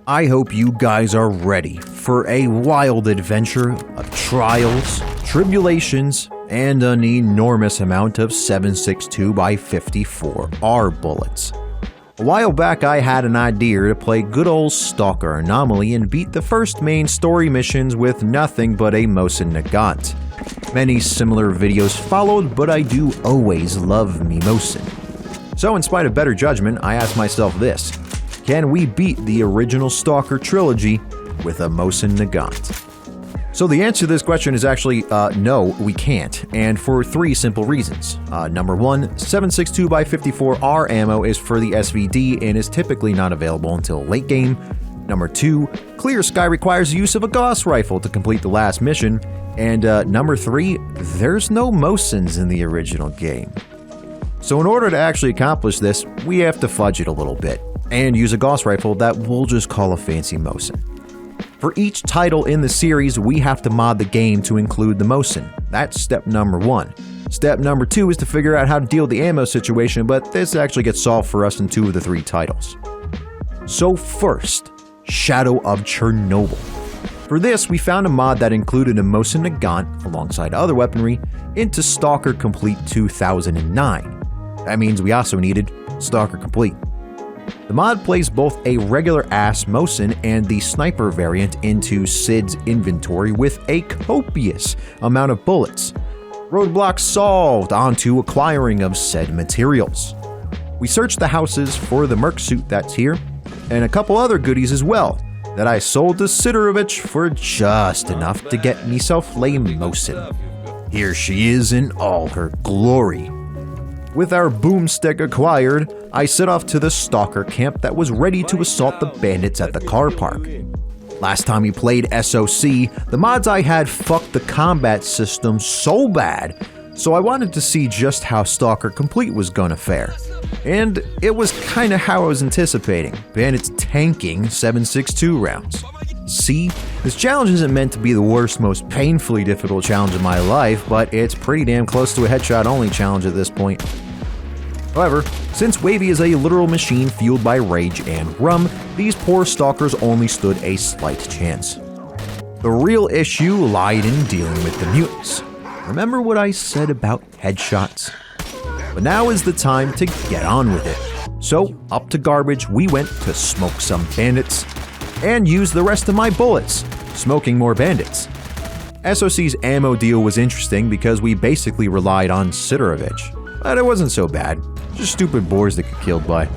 I hope you guys are ready for a wild adventure of trials, tribulations, and an enormous amount of 7.62x54R bullets. A while back I had an idea to play good old Stalker Anomaly and beat the first main story missions with nothing but a Mosin-Nagant. Many similar videos followed, but I do always love me Mosin. So in spite of better judgment, I asked myself this: can we beat the original STALKER Trilogy with a Mosin-Nagant? So the answer to this question is actually no, we can't, and for three simple reasons. Number one, 7.62x54R ammo is for the SVD and is typically not available until late game. Number two, Clear Sky requires the use of a Goss Rifle to complete the last mission. And number three, there's no Mosins in the original game. So in order to actually accomplish this, we have to fudge it a little bit and use a Goss Rifle that we'll just call a fancy Mosin. For each title in the series, we have to mod the game to include the Mosin. That's step number one. Step number two is to figure out how to deal with the ammo situation, but this actually gets solved for us in 2 of the 3 titles. So first, Shadow of Chernobyl. For this, we found a mod that included a Mosin-Nagant alongside other weaponry into Stalker Complete 2009. That means we also needed Stalker Complete. The mod plays both a regular-ass Mosin and the sniper variant into Sid's inventory with a copious amount of bullets. Roadblocks solved onto acquiring of said materials. We searched the houses for the merc suit that's here, and a couple other goodies as well, that I sold to Sidorovich for just enough to get me self-lame Mosin. Here she is in all her glory. With our boomstick acquired, I set off to the Stalker camp that was ready to assault the bandits at the car park. Last time we played SOC, the mods I had fucked the combat system so bad, so I wanted to see just how Stalker Complete was gonna fare. And it was kinda how I was anticipating, bandits tanking 7.62 rounds. See, this challenge isn't meant to be the worst, most painfully difficult challenge of my life, but it's pretty damn close to a headshot-only challenge at this point. However, since Wavey is a literal machine fueled by rage and rum, these poor stalkers only stood a slight chance. The real issue lied in dealing with the mutants. Remember what I said about headshots? But now is the time to get on with it. So, up to garbage we went to smoke some bandits, and use the rest of my bullets, smoking more bandits. SOC's ammo deal was interesting because we basically relied on Sidorovich, but it wasn't so bad, just stupid boars that get killed by.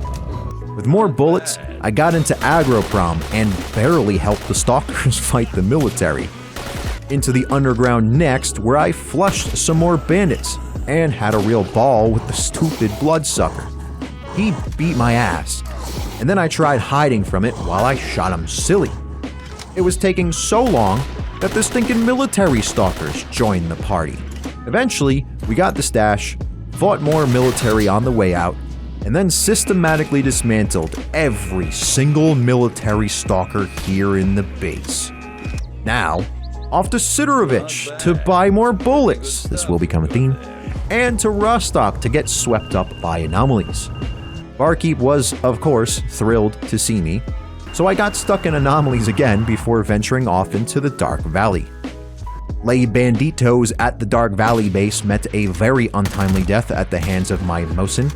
With more bullets, I got into aggro-prom and barely helped the stalkers fight the military. Into the underground next, where I flushed some more bandits, and had a real ball with the stupid bloodsucker. He beat my ass, and then I tried hiding from it while I shot him silly. It was taking so long that the stinking military stalkers joined the party. Eventually, we got the stash, fought more military on the way out, and then systematically dismantled every single military stalker here in the base. Now, off to Sidorovich to buy more bullets, this will become a theme, and to Rostock to get swept up by anomalies. Barkeep was, of course, thrilled to see me, so I got stuck in anomalies again before venturing off into the Dark Valley. Lay Banditos at the Dark Valley base met a very untimely death at the hands of my Mosin,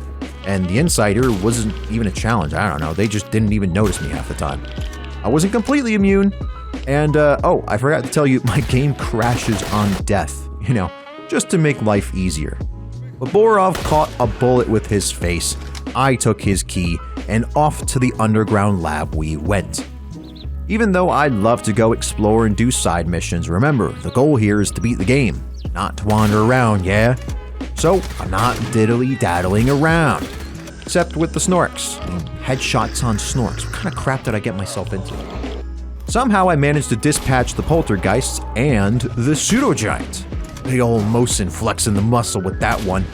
and the Insider wasn't even a challenge, I don't know, they just didn't even notice me half the time. I wasn't completely immune, and oh, I forgot to tell you, my game crashes on death, just to make life easier. But Borov caught a bullet with his face, I took his key, and off to the underground lab we went. Even though I'd love to go explore and do side missions, remember, the goal here is to beat the game, not to wander around, yeah? So, I'm not diddly-daddling around. Except with the Snorks. Headshots on Snorks. What kind of crap did I get myself into? Somehow I managed to dispatch the Poltergeists and the Pseudo-Giant. Big old Mosin flexing the muscle with that one.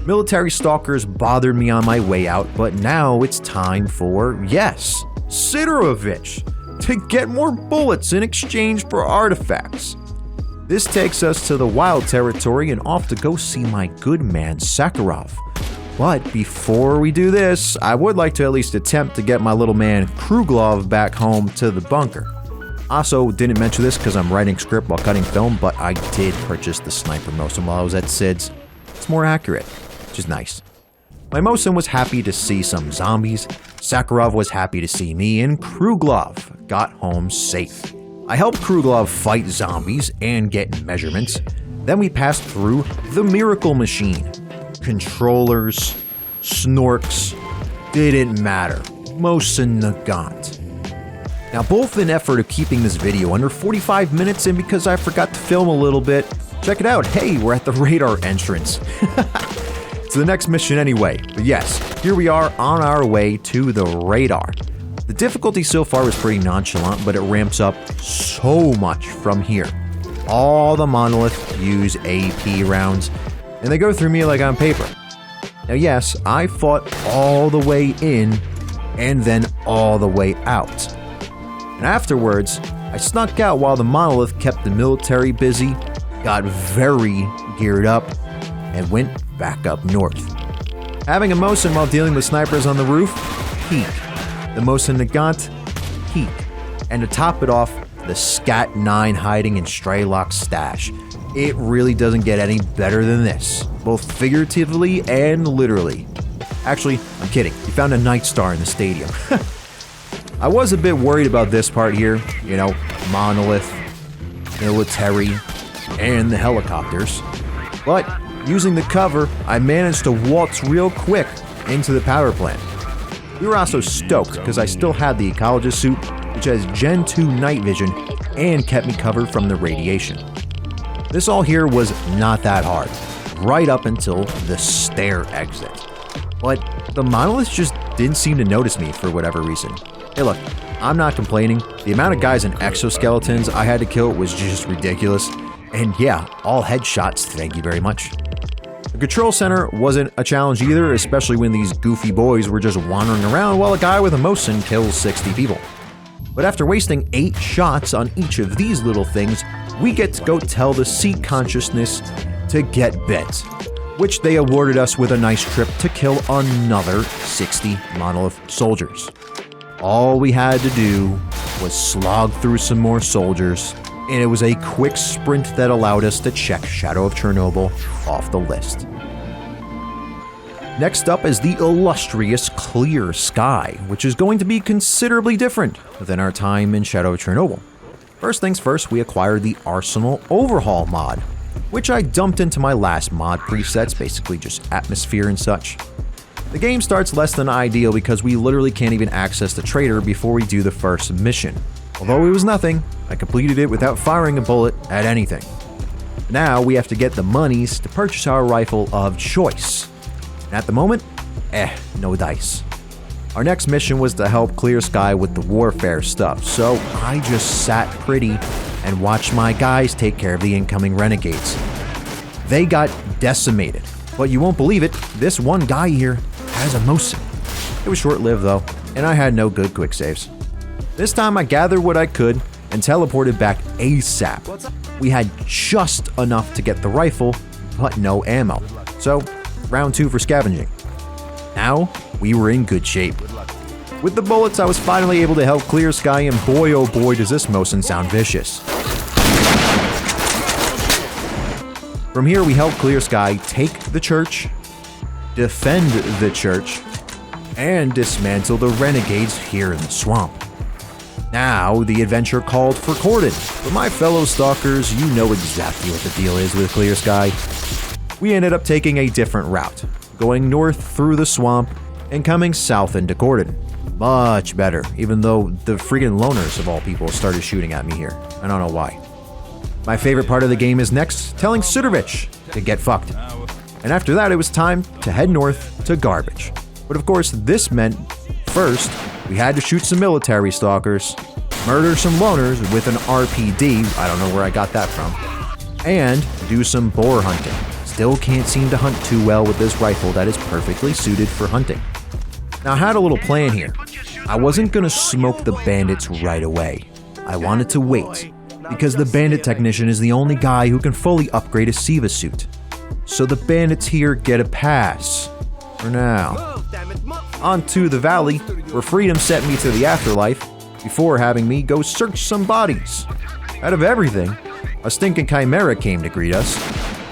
Military stalkers bothered me on my way out, but now it's time for, yes, Sidorovich, to get more bullets in exchange for artifacts. This takes us to the wild territory and off to go see my good man Sakharov, But before we do this, I would like to at least attempt to get my little man Kruglov back home to the bunker. Also, didn't mention this because I'm writing script while cutting film, but I did purchase the sniper Mosin while I was at Sid's. It's more accurate, which is nice. My Mosin was happy to see some zombies, Sakharov was happy to see me, and Kruglov got home safe. I helped Kruglov fight zombies and get measurements. Then we passed through the Miracle Machine. Controllers, snorks, didn't matter. Mosin-Nagant. Now, both in effort of keeping this video under 45 minutes and because I forgot to film a little bit, check it out. Hey, we're at the radar entrance. It's the next mission anyway. But yes, here we are on our way to the radar. The difficulty so far was pretty nonchalant, but it ramps up so much from here. All the monoliths use AP rounds, and they go through me like on paper. Now yes, I fought all the way in, and then all the way out. And afterwards, I snuck out while the monolith kept the military busy, got very geared up, and went back up north. Having a Mosin while dealing with snipers on the roof, peak. The Mosin-Nagant, peak. And to top it off, the Scat 9 hiding in Strelok's stash. It really doesn't get any better than this, both figuratively and literally. Actually, I'm kidding, we found a Night Star in the stadium. I was a bit worried about this part here, you know, monolith, military, and the helicopters. But using the cover, I managed to waltz real quick into the power plant. We were also stoked because I still had the ecologist suit, which has Gen 2 night vision and kept me covered from the radiation. This all here was not that hard, right up until the stair exit. But the monoliths just didn't seem to notice me for whatever reason. Hey look, I'm not complaining. The amount of guys in exoskeletons I had to kill was just ridiculous. And yeah, all headshots, thank you very much. The control center wasn't a challenge either, especially when these goofy boys were just wandering around while a guy with a Mosin kills 60 people. But after wasting 8 shots on each of these little things, we get to go tell the Sea Consciousness to get bent, which they awarded us with a nice trip to kill another 60 monolith soldiers. All we had to do was slog through some more soldiers, and it was a quick sprint that allowed us to check Shadow of Chernobyl off the list. Next up is the illustrious Clear Sky, which is going to be considerably different than our time in Shadow of Chernobyl. First things first, we acquired the Arsenal Overhaul mod, which I dumped into my last mod presets, basically just atmosphere and such. The game starts less than ideal because we literally can't even access the trader before we do the first mission. Although it was nothing, I completed it without firing a bullet at anything. Now we have to get the monies to purchase our rifle of choice. And at the moment, no dice. Our next mission was to help Clear Sky with the warfare stuff, so I just sat pretty and watched my guys take care of the incoming renegades. They got decimated, but you won't believe it, this one guy here has a Mosin. It was short-lived though, and I had no good quick saves. This time I gathered what I could and teleported back ASAP. We had just enough to get the rifle, but no ammo. So, round 2 for scavenging. Now, we were in good shape. With the bullets, I was finally able to help Clear Sky, and boy oh boy does this Mosin sound vicious. From here, we helped Clear Sky take the church, defend the church, and dismantle the renegades here in the swamp. Now, the adventure called for Cordon, but my fellow stalkers, you know exactly what the deal is with Clear Sky. We ended up taking a different route, going north through the swamp and coming south into Cordon. Much better, even though the freaking loners of all people started shooting at me here. I don't know why. My favorite part of the game is next, telling Sudovic to get fucked. And after that, it was time to head north to Garbage. But of course, this meant, first, we had to shoot some military stalkers, murder some loners with an RPD, I don't know where I got that from, and do some boar hunting. Still can't seem to hunt too well with this rifle that is perfectly suited for hunting. Now I had a little plan here. I wasn't gonna smoke the bandits right away. I wanted to wait, because the bandit technician is the only guy who can fully upgrade a Siva suit. So the bandits here get a pass. For now. On to the valley, where freedom sent me to the afterlife, before having me go search some bodies. Out of everything, a stinking chimera came to greet us.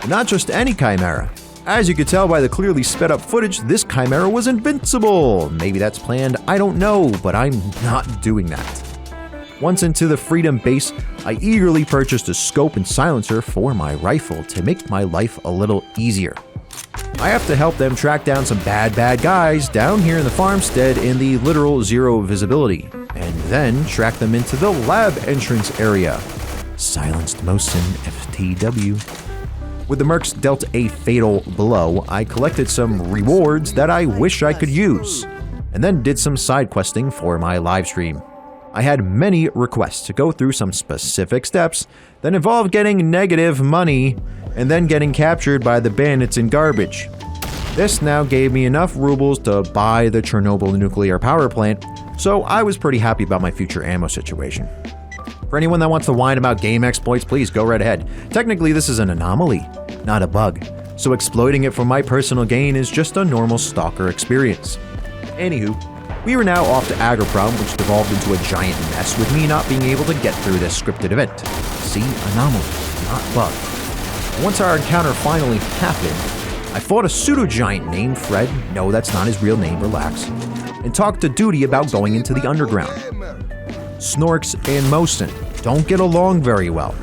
But not just any chimera. As you could tell by the clearly sped up footage, this chimera was invincible. Maybe that's planned, I don't know, but I'm not doing that. Once into the Freedom base, I eagerly purchased a scope and silencer for my rifle to make my life a little easier. I have to help them track down some bad guys down here in the farmstead in the literal zero visibility, and then track them into the lab entrance area. Silenced Mosin FTW. With the mercs dealt a fatal blow, I collected some rewards that I wish I could use, and then did some side questing for my livestream. I had many requests to go through some specific steps that involved getting negative money and then getting captured by the bandits in garbage. This now gave me enough rubles to buy the Chernobyl nuclear power plant, so I was pretty happy about my future ammo situation. For anyone that wants to whine about game exploits, please go right ahead. Technically, this is an anomaly, not a bug, so exploiting it for my personal gain is just a normal stalker experience. Anywho, we were now off to Agroprom, which devolved into a giant mess with me not being able to get through this scripted event. See, anomaly, not bug. Once our encounter finally happened, I fought a pseudo-giant named Fred, no that's not his real name, relax, and talked to Duty about going into the underground. Snorks and Mosin don't get along very well,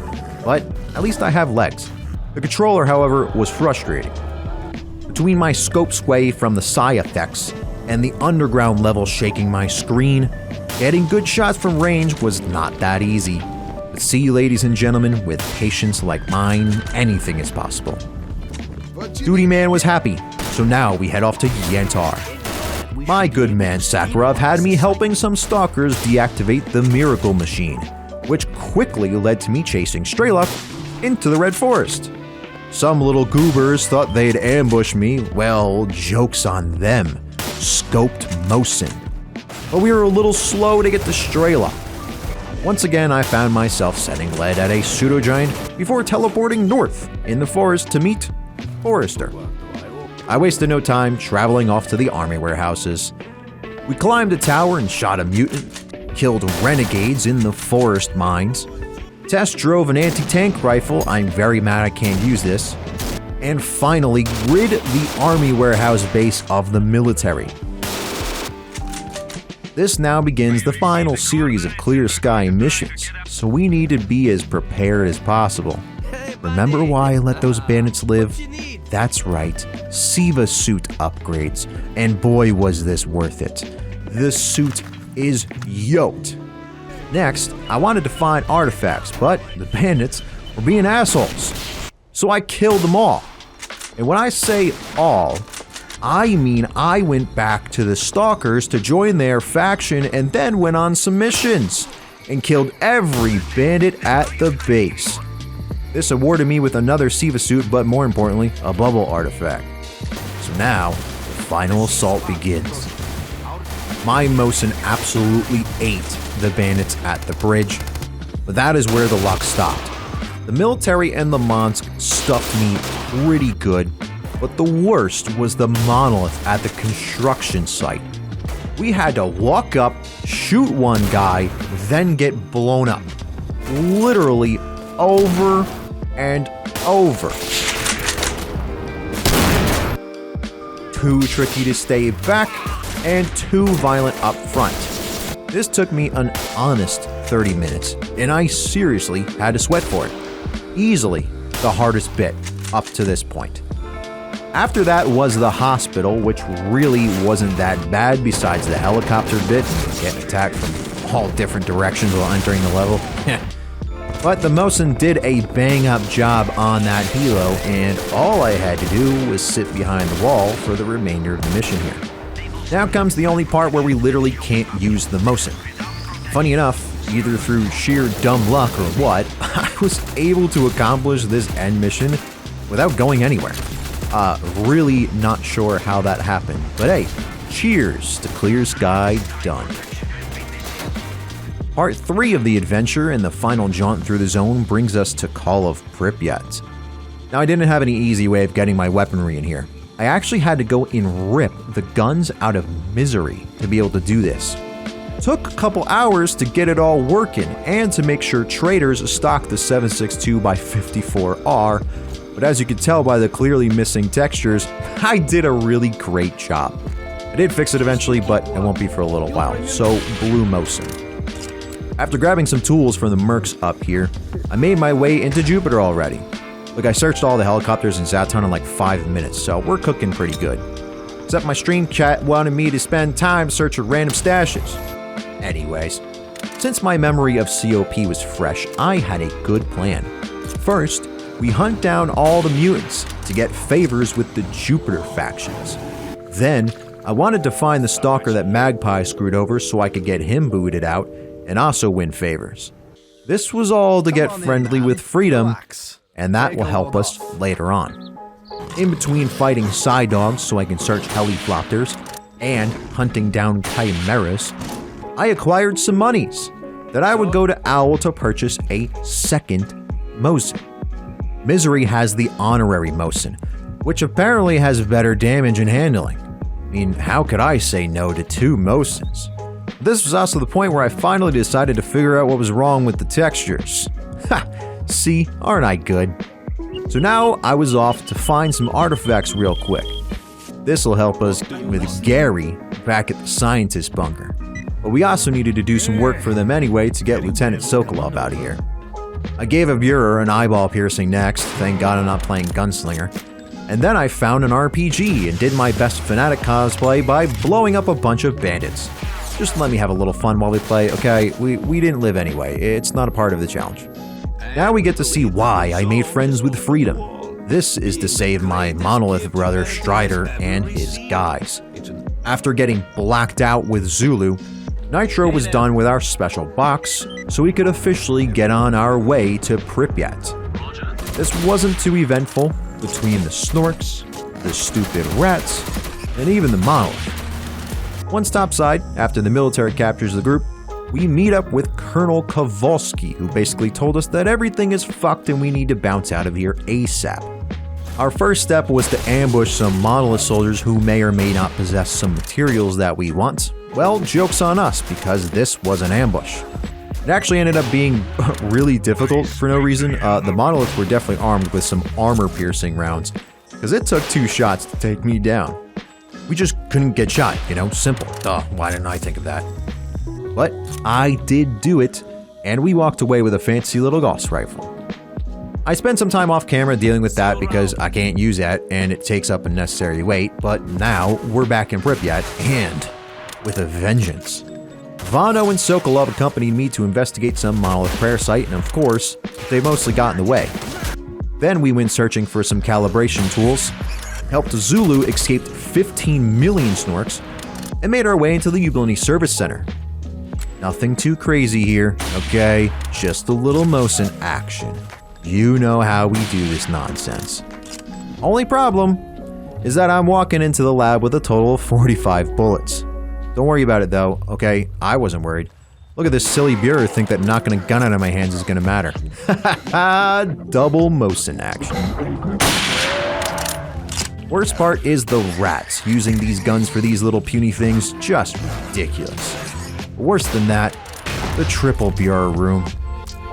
but at least I have legs. The controller, however, was frustrating. Between my scope sway from the psi effects and the underground level shaking my screen, getting good shots from range was not that easy. But see, ladies and gentlemen, with patience like mine, anything is possible. Duty Man was happy, so now we head off to Yantar. My good man Sakharov had me helping some stalkers deactivate the Miracle Machine, which quickly led to me chasing Strelok into the Red Forest. Some little goobers thought they'd ambush me. Well, joke's on them. Scoped Mosin. But we were a little slow to get to Strelok. Once again, I found myself setting lead at a pseudo-giant before teleporting north in the forest to meet Forrester. I wasted no time traveling off to the army warehouses. We climbed a tower and shot a mutant, killed renegades in the forest mines, test drove an anti-tank rifle, I'm very mad I can't use this, and finally rid the army warehouse base of the military. This now begins the final series of Clear Sky missions, so we need to be as prepared as possible. Remember why I let those bandits live? That's right, Siva suit upgrades, and boy was this worth it. The suit is yoked. Next, I wanted to find artifacts, but the bandits were being assholes, so I killed them all. And when I say all, I mean I went back to the Stalkers to join their faction and then went on some missions and killed every bandit at the base. This awarded me with another Siva suit, but more importantly, a bubble artifact. So now, the final assault begins. My Mosin absolutely ate the bandits at the bridge, but that is where the luck stopped. The military and the Mons stuffed me pretty good, but the worst was the monolith at the construction site. We had to walk up, shoot one guy, then get blown up. Literally over and over. Too tricky to stay back and too violent up front. This took me an honest 30 minutes, and I seriously had to sweat for it. Easily the hardest bit up to this point. After that was the hospital, which really wasn't that bad besides the helicopter bit and getting attacked from all different directions while entering the level. But the Mosin did a bang-up job on that helo, and all I had to do was sit behind the wall for the remainder of the mission here. Now comes the only part where we literally can't use the Mosin. Funny enough, either through sheer dumb luck or what, I was able to accomplish this end mission without going anywhere. Really not sure how that happened, but hey, cheers to Clear Sky done. Part 3 of the adventure and the final jaunt through the zone brings us to Call of Pripyat. Now I didn't have any easy way of getting my weaponry in here. I actually had to go and rip the guns out of misery to be able to do this. Took a couple hours to get it all working and to make sure traders stocked the 7.62x54R, but as you can tell by the clearly missing textures, I did a really great job. I did fix it eventually, but it won't be for a little while, so blue Mosin. After grabbing some tools from the mercs up here, I made my way into Jupiter already. Look, I searched all the helicopters in Zaton in like 5 minutes, so we're cooking pretty good. Except my stream chat wanted me to spend time searching random stashes. Anyways, since my memory of COP was fresh, I had a good plan. First, we hunt down all the mutants to get favors with the Jupiter factions. Then, I wanted to find the stalker that Magpie screwed over so I could get him booted out and also win favors. This was all to get friendly with Freedom, and that will help us later on. In between fighting side dogs so I can search heliflopters and hunting down chimeras, I acquired some monies that I would go to Owl to purchase a second Mosin. Misery has the honorary Mosin, which apparently has better damage and handling. I mean, how could I say no to 2 Mosins? This was also the point where I finally decided to figure out what was wrong with the textures. Ha! See, aren't I good? So now I was off to find some artifacts real quick. This'll help us with Gary back at the scientist bunker. But we also needed to do some work for them anyway to get Lieutenant Sokolov out of here. I gave a Burer an eyeball piercing next, thank God I'm not playing Gunslinger. And then I found an RPG and did my best Fanatic cosplay by blowing up a bunch of bandits. Just let me have a little fun while we play, okay? We didn't live anyway, it's not a part of the challenge. Now we get to see why I made friends with Freedom. This is to save my Monolith brother Strider and his guys. After getting blacked out with Zulu, Nitro was done with our special box, so we could officially get on our way to Pripyat. This wasn't too eventful between the Snorks, the stupid rats, and even the Monolith. Once topside, after the military captures the group, we meet up with Colonel Kowalski, who basically told us that everything is fucked and we need to bounce out of here ASAP. Our first step was to ambush some Monolith soldiers who may or may not possess some materials that we want. Well, joke's on us, because this was an ambush. It actually ended up being really difficult for no reason. The Monoliths were definitely armed with some armor-piercing rounds, because it took 2 shots to take me down. We just couldn't get shot, you know, simple. Duh, why didn't I think of that? But I did do it, and we walked away with a fancy little Goss Rifle. I spent some time off camera dealing with that because I can't use that, and it takes up unnecessary weight, but now we're back in Pripyat, and with a vengeance. Vano and Sokolov accompanied me to investigate some Monolith parasite, and of course, they mostly got in the way. Then we went searching for some calibration tools, helped Zulu escape 15 million Snorks, and made our way into the Ublinny Service Center. Nothing too crazy here, okay? Just a little Mosin action. You know how we do this nonsense. Only problem is that I'm walking into the lab with a total of 45 bullets. Don't worry about it though, okay? I wasn't worried. Look at this silly Bureau think that knocking a gun out of my hands is gonna matter. Haha, double Mosin action. Worst part is the rats. Using these guns for these little puny things, just ridiculous. Worse than that, the triple Bureau room.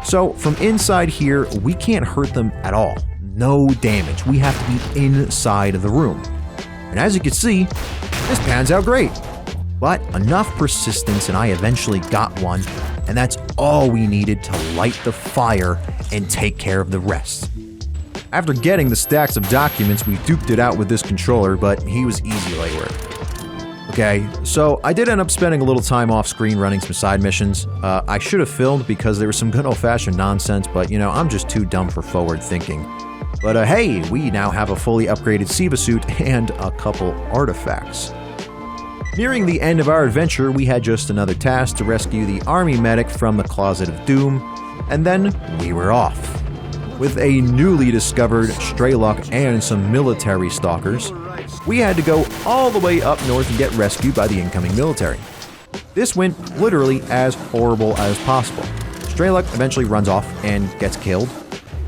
So from inside here, we can't hurt them at all. No damage. We have to be inside of the room. And as you can see, this pans out great. But enough persistence and I eventually got one, and that's all we needed to light the fire and take care of the rest. After getting the stacks of documents, we duked it out with this controller, but he was easy legwork. Okay, so I did end up spending a little time off screen running some side missions. I should have filmed because there was some good old-fashioned nonsense, but you know, I'm just too dumb for forward thinking. But hey, we now have a fully upgraded SIVA suit and a couple artifacts. Nearing the end of our adventure, we had just another task to rescue the army medic from the Closet of Doom, and then we were off. With a newly discovered Strelok and some military stalkers, we had to go all the way up north and get rescued by the incoming military. This went literally as horrible as possible. Strelok eventually runs off and gets killed.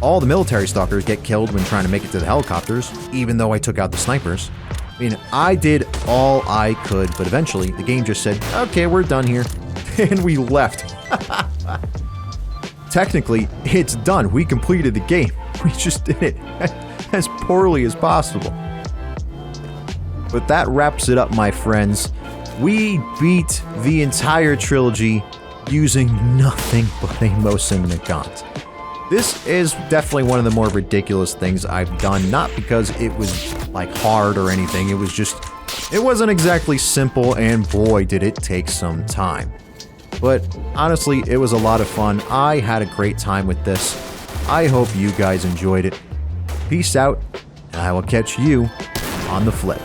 all the military stalkers get killed when trying to make it to the helicopters, even though I took out the snipers. I mean, I did all I could, but eventually the game just said, okay, we're done here. And we left. Technically, it's done. We completed the game. We just did it as poorly as possible. But that wraps it up, my friends. We beat the entire trilogy using nothing but a Mosin-Nagant. This is definitely one of the more ridiculous things I've done, not because it was like hard or anything, it wasn't exactly simple, and boy did it take some time. But honestly, it was a lot of fun. I had a great time with this. I hope you guys enjoyed it. Peace out, and I will catch you on the flip.